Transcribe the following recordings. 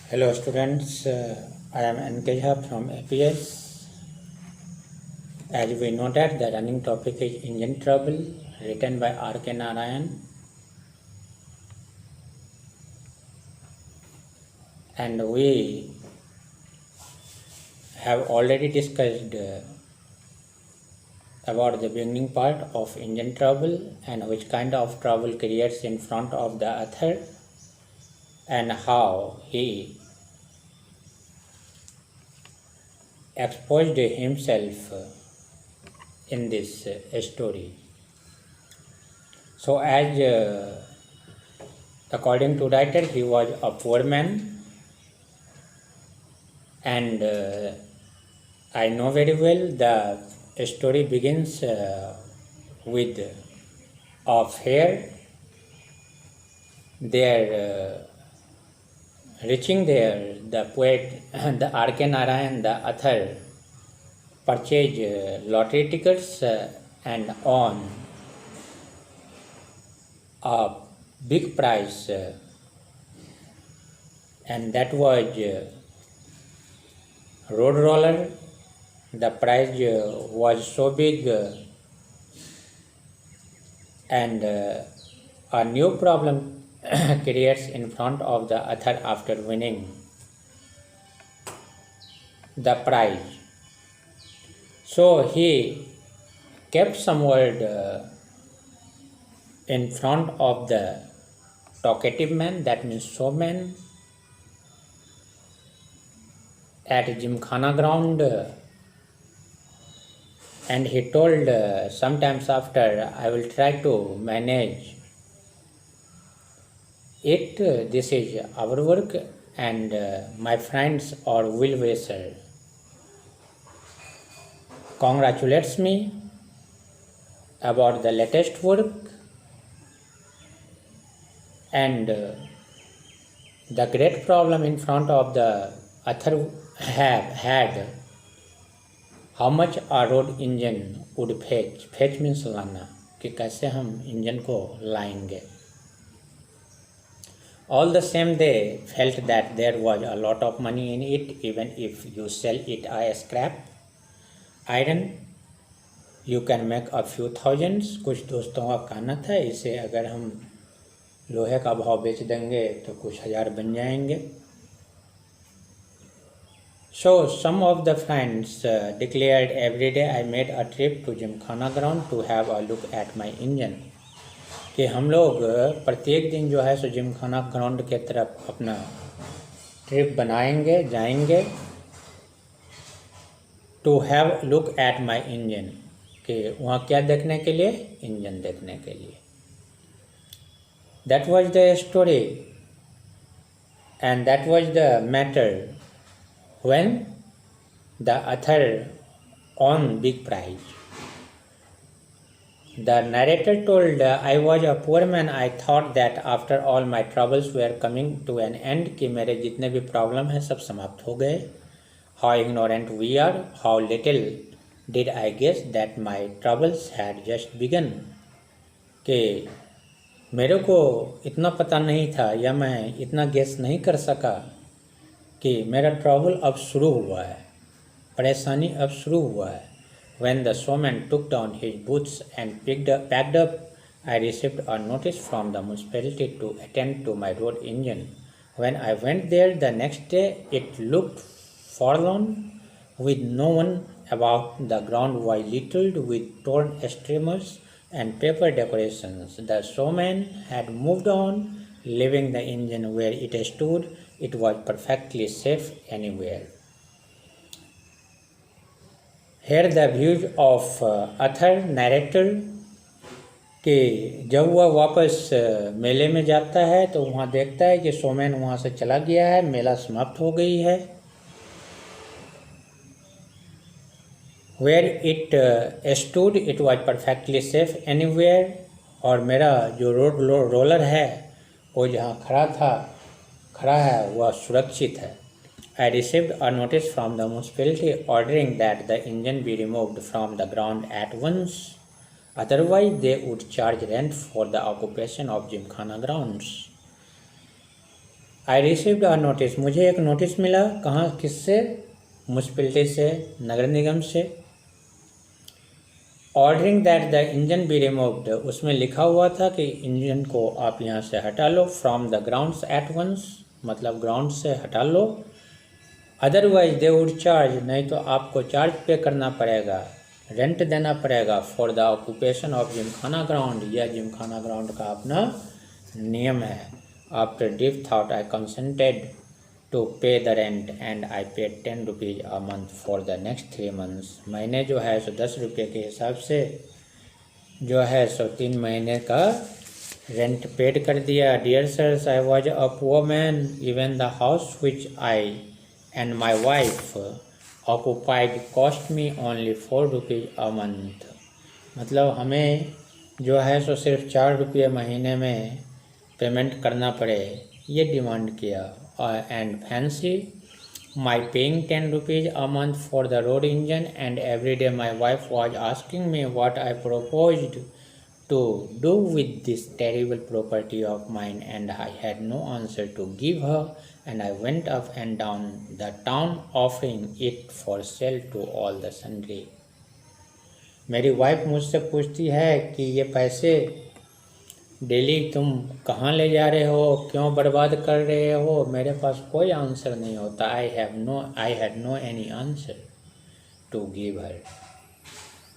Hello students, I am NK Jha from APS. As we know that the running topic is engine trouble written by R.K. Narayan, and we have already discussed about the beginning part of engine trouble and which kind of trouble creates in front of the author and how he exposed himself in this story. So as according to writer, he was a poor man, and I know very well the story begins with a fair. There, reaching there, the poet, the R.K. Narayan, the author, purchased lottery tickets and won a big prize, and that was road roller. The prize was so big, and a new problem creates in front of the author after winning the prize. So he kept some word in front of the talkative man, that means showman, at Gymkhana ground, and he told sometimes after, I will try to manage it. This is our work, and my friends or well-wisher congratulates me about the latest work, and the great problem in front of the author had how much a road engine would fetch. Fetch means लाना, कि कैसे हम engine को लाएंगे. All the same, they felt that there was a lot of money in it, even if you sell it as scrap iron, you can make a few thousands. कुछ दोस्तों का कहना था इसे अगर हम लोहे का भाव बेच देंगे तो कुछ हजार बन जाएंगे. So some of the friends declared every day I made a trip to Gymkhana ground to have a look at my engine. कि हम लोग प्रत्येक दिन जो है सो जिमखाना ग्राउंड के तरफ अपना ट्रिप बनाएंगे, जाएंगे, to have look at my engine, कि वहाँ क्या देखने के लिए, इंजन देखने के लिए. That was the story and that was the matter when the author won big prize. The narrator told, I was a poor man. I thought that after all my troubles were coming to an end, कि मेरे जितने भी problem हैं सब समाप्त हो गए. How ignorant we are, how little did I guess that my troubles had just begun. कि मेरे को इतना पता नहीं था या मैं इतना गेस नहीं कर सका कि मेरा ट्रबल अब शुरू हुआ है, परेशानी अब शुरू हुआ है. When the showman took down his boots and packed up, I received a notice from the municipality to attend to my road engine. When I went there the next day, it looked forlorn, with no one about. The ground was littered with torn streamers and paper decorations. The showman had moved on, leaving the engine where it stood. It was perfectly safe anywhere. Here the views of author narrator, कि जब वह वापस मेले में जाता है तो वहाँ देखता है कि शोमैन वहाँ से चला गया है, मेला समाप्त हो गई है. Where it stood, it was perfectly safe anywhere. और मेरा जो रोड रोलर है वो जहाँ खड़ा है वह सुरक्षित है. I received a notice from the municipality ordering that the engine be removed from the ground at once. Otherwise, they would charge rent for the occupation of Gymkhana grounds. I received a notice, मुझे एक notice मिला, कहाँ, किससे? Municipality से, नगर निगम से। Ordering that the engine be removed, उसमें लिखा हुआ था कि इंजन को आप यहाँ से हटा लो, from the grounds at once, मतलब ग्राउंड से हटा लो। अदरवाइज दे वुड चार्ज, नहीं तो आपको चार्ज पे करना पड़ेगा, रेंट देना पड़ेगा for the occupation of Gymkhana ground, यह जिमखाना ग्राउंड का अपना नियम है। After deep thought I consented to pay the rent and I paid 10 rupees a month for the next 3 months। महीने जो है सो 10 रुपये के हिसाब से जो है सो 3 महीने का रेंट पेड कर दिया। Dear sir, I was a poor man, even the house which I and my wife occupied cost me only 4 rupees a month. मतलब हमें जो है सो सिर्फ 4 रुपये महीने में पेमेंट करना पड़े, ये डिमांड किया। And fancy my paying 10 rupees a month for the road engine, and every day my wife was asking me what I proposed to do with this terrible property of mine, and I had no answer to give her, and I went up and down the town offering it for sale to all the sundry। मेरी wife मुझसे पूछती है कि ये पैसे daily तुम कहाँ ले जा रहे हो, क्यों बर्बाद कर रहे हो? मेरे पास कोई आंसर नहीं होता। I had no any answer to give her.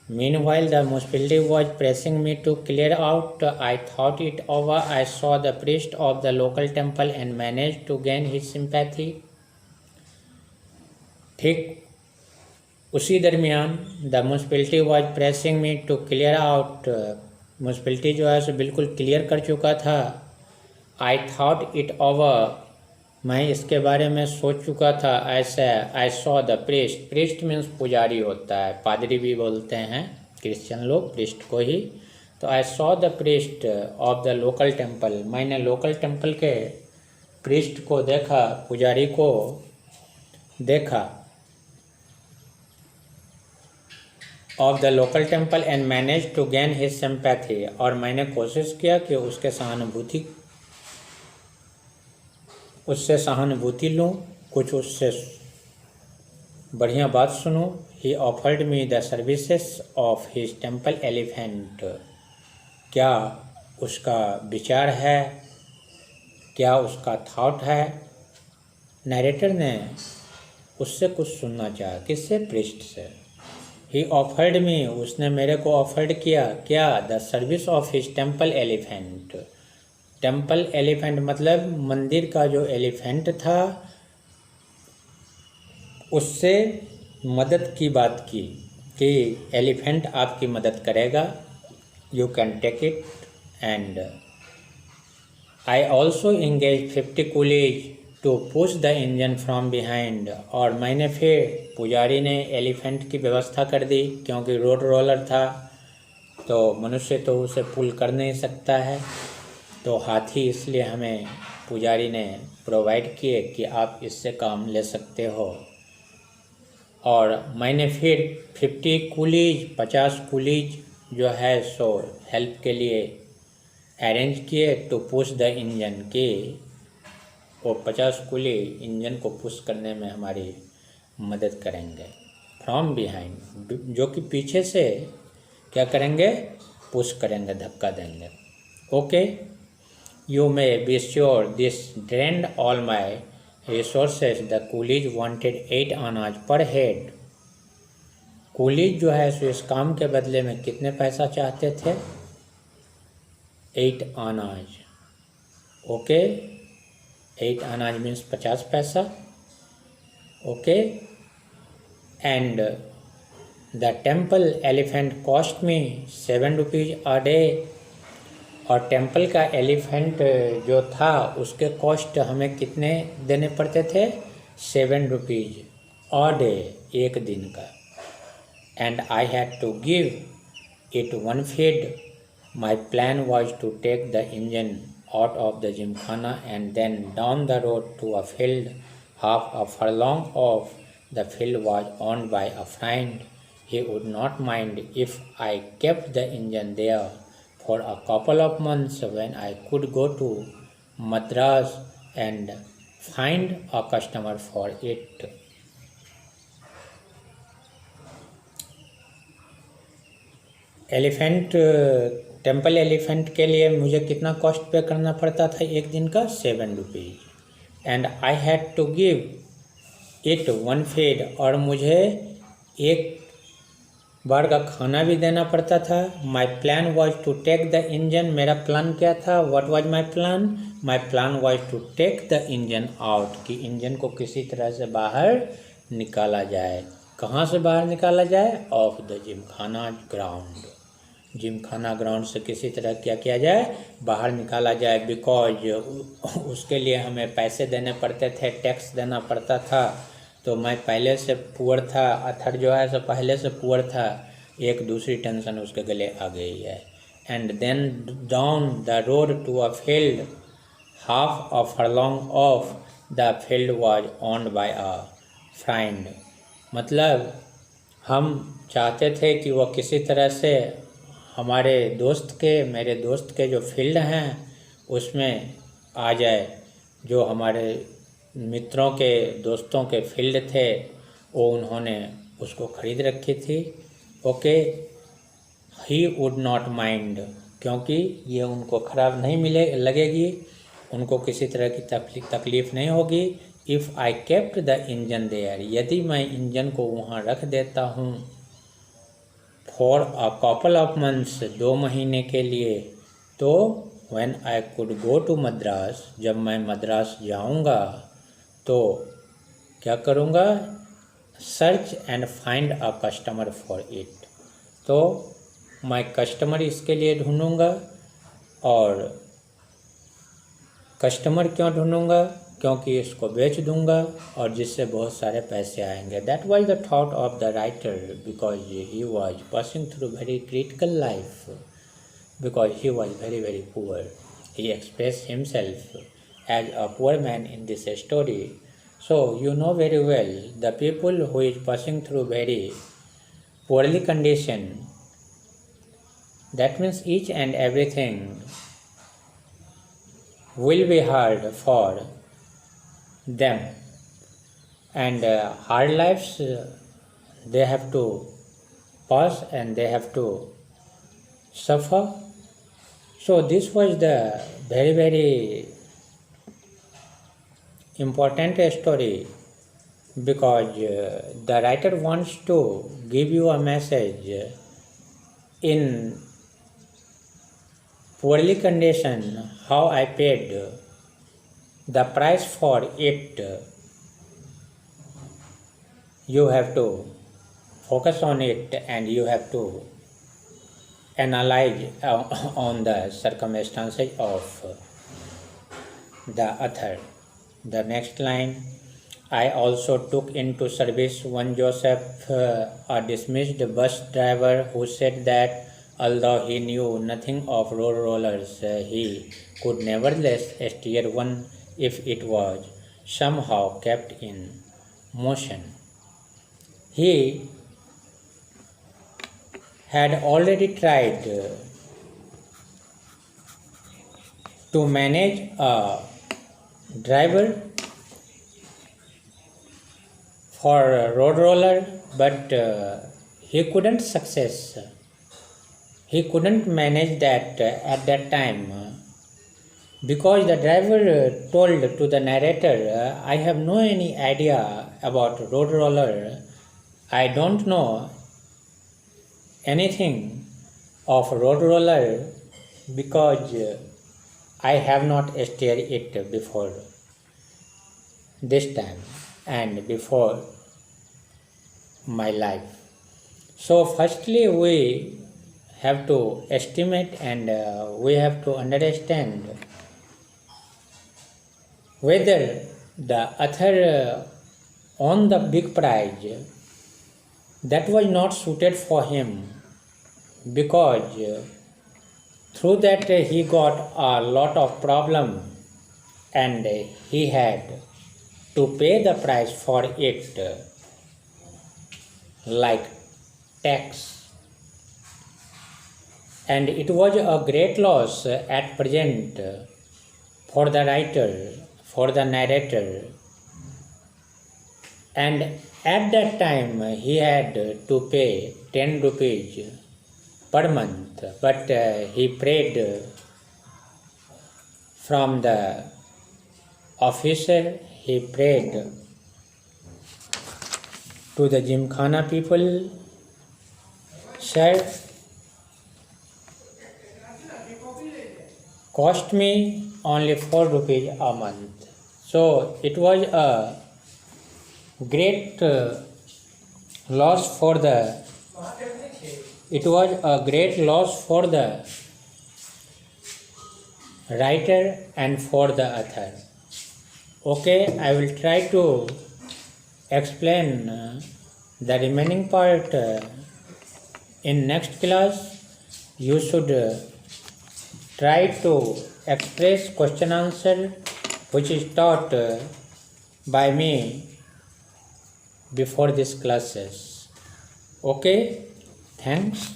Meanwhile, the municipality was pressing me to clear out. I thought it over. I saw the priest of the local temple and managed to gain his sympathy। ठीक उसी दरमियान the municipality was pressing me to clear out, municipality जो है सो बिल्कुल clear कर चुका था। I thought it over, मैं इसके बारे में सोच चुका था। ऐसे आई saw the priest, priest means पुजारी होता है, पादरी भी बोलते हैं क्रिश्चियन लोग प्रीस्ट को ही। तो I saw the priest of the local temple, मैंने लोकल टेम्पल के प्रीस्ट को देखा, पुजारी को देखा, of the local temple, and manage to gain his sympathy, और मैंने कोशिश किया कि उससे सहानुभूति लूँ, कुछ उससे बढ़िया बात सुनूँ। He offered me the services of his temple elephant, क्या उसका विचार है, क्या उसका थॉट है? नरेटर ने उससे कुछ सुनना चाहा, किससे? प्रीस्ट से। ही ऑफर्ड मी, उसने मेरे को ऑफर्ड किया, क्या? The service of his temple elephant. Temple elephant मतलब मंदिर का जो एलिफेंट था, उससे मदद की बात की कि एलिफेंट आपकी मदद करेगा, you can take it. And I also engage 50 coolies to push the engine from behind, और मैंने फिर पुजारी ने एलिफेंट की व्यवस्था कर दी, क्योंकि रोड रोलर था तो मनुष्य तो उसे पुल कर नहीं सकता है, तो हाथी इसलिए हमें पुजारी ने प्रोवाइड किए कि आप इससे काम ले सकते हो। और मैंने फिर 50 कूलीज जो है सो हेल्प के लिए अरेंज किए टू पुश द इंजन, के वो 50 कूली इंजन को पुश करने में हमारी मदद करेंगे। फ्रॉम बिहाइंड, जो कि पीछे से क्या करेंगे? पुश करेंगे, धक्का देंगे। Okay, you may be sure this drained all my resources। The coolies wanted 8 आनाज per head। कूलीज जो है सो इस काम के बदले में कितने पैसा चाहते थे? 8 आनाज। ओके, 8 आनाज मीन्स 50 पैसा। Okay, and the temple elephant cost me 7 rupees a day, और टेम्पल का एलिफेंट जो था उसके कॉस्ट हमें कितने देने पड़ते थे? 7 रुपीज़ अ डे, एक दिन का। And I had to give it 1 feed. My plan was to take the engine out of the Gymkhana and then down the road to a field half a furlong off. The field was owned by a friend. He would not mind if I kept the engine there for a couple of months when I could go to Madras and find a customer for it. Elephant temple elephant के लिए मुझे कितना cost पे करना पड़ता था एक दिन का? 7 rupees. And I had to give it 1 feed, और मुझे एक बार का खाना भी देना पड़ता था। My plan was to take the engine, मेरा प्लान क्या था? What was my plan? My plan was to take the engine out, कि इंजन को किसी तरह से बाहर निकाला जाए। कहाँ से बाहर निकाला जाए? Of the Gymkhana ground, Gymkhana ground से किसी तरह क्या किया जाए? बाहर निकाला जाए। बिकॉज उसके लिए हमें पैसे देने पड़ते थे, टैक्स देना पड़ता था। तो मैं पहले से पुअर था, अथर जो है सो पहले से पुअर था। एक दूसरी टेंशन उसके गले आ गई है। And then down the road to a field half a furlong off, the field was owned by a friend. मतलब हम चाहते थे कि वो किसी तरह से हमारे दोस्त के, मेरे दोस्त के जो फील्ड हैं उसमें आ जाए। जो हमारे मित्रों के, दोस्तों के फील्ड थे वो उन्होंने उसको ख़रीद रखी थी। Okay, he would not mind, क्योंकि ये उनको ख़राब नहीं लगेगी, उनको किसी तरह की तकलीफ़ नहीं होगी। If I kept the engine there, यदि मैं इंजन को वहाँ रख देता हूँ। For a couple of months, 2 महीने के लिए। तो when I could go to Madras, जब मैं मद्रास जाऊँगा तो क्या करूँगा? Search and find a customer for it, तो मैं कस्टमर इसके लिए ढूँढूँगा। और कस्टमर क्यों ढूँढूँगा? क्योंकि इसको बेच दूँगा और जिससे बहुत सारे पैसे आएंगे। That was the thought of the writer, because he was passing through very critical life, because he was very very poor. He express himself as a poor man in this story. So you know very well, the people who is passing through very poorly condition, that means each and everything will be hard for them, and hard lives they have to pass and they have to suffer. So this was the very very important story, because the writer wants to give you a message. In poorly condition, how I paid the price for it. You have to focus on it and you have to analyze on the circumstances of the author. The next line, I also took into service one Joseph, a dismissed bus driver, who said that although he knew nothing of road rollers, he could nevertheless steer one if it was somehow kept in motion. He had already tried to manage a driver for a road roller, but he couldn't success. He couldn't manage that at that time, because the driver told to the narrator, I have no any idea about road roller. I don't know anything of road roller because I have not steered it before this time and before my life. So firstly we have to estimate and we have to understand whether the author won the big prize. That was not suited for him, because through that he got a lot of problem and he had to pay the price for it, like tax. And it was a great loss at present for the writer, for the narrator, and at that time he had to pay 10 rupees per month, but he prayed from the officer, he prayed to the Gymkhana people, sir, cost me only 4 rupees a month. So it was a great loss for the writer and for the author. Okay, I will try to explain the remaining part in next class. You should try to express question answer which is taught by me before these classes. Okay, thanks.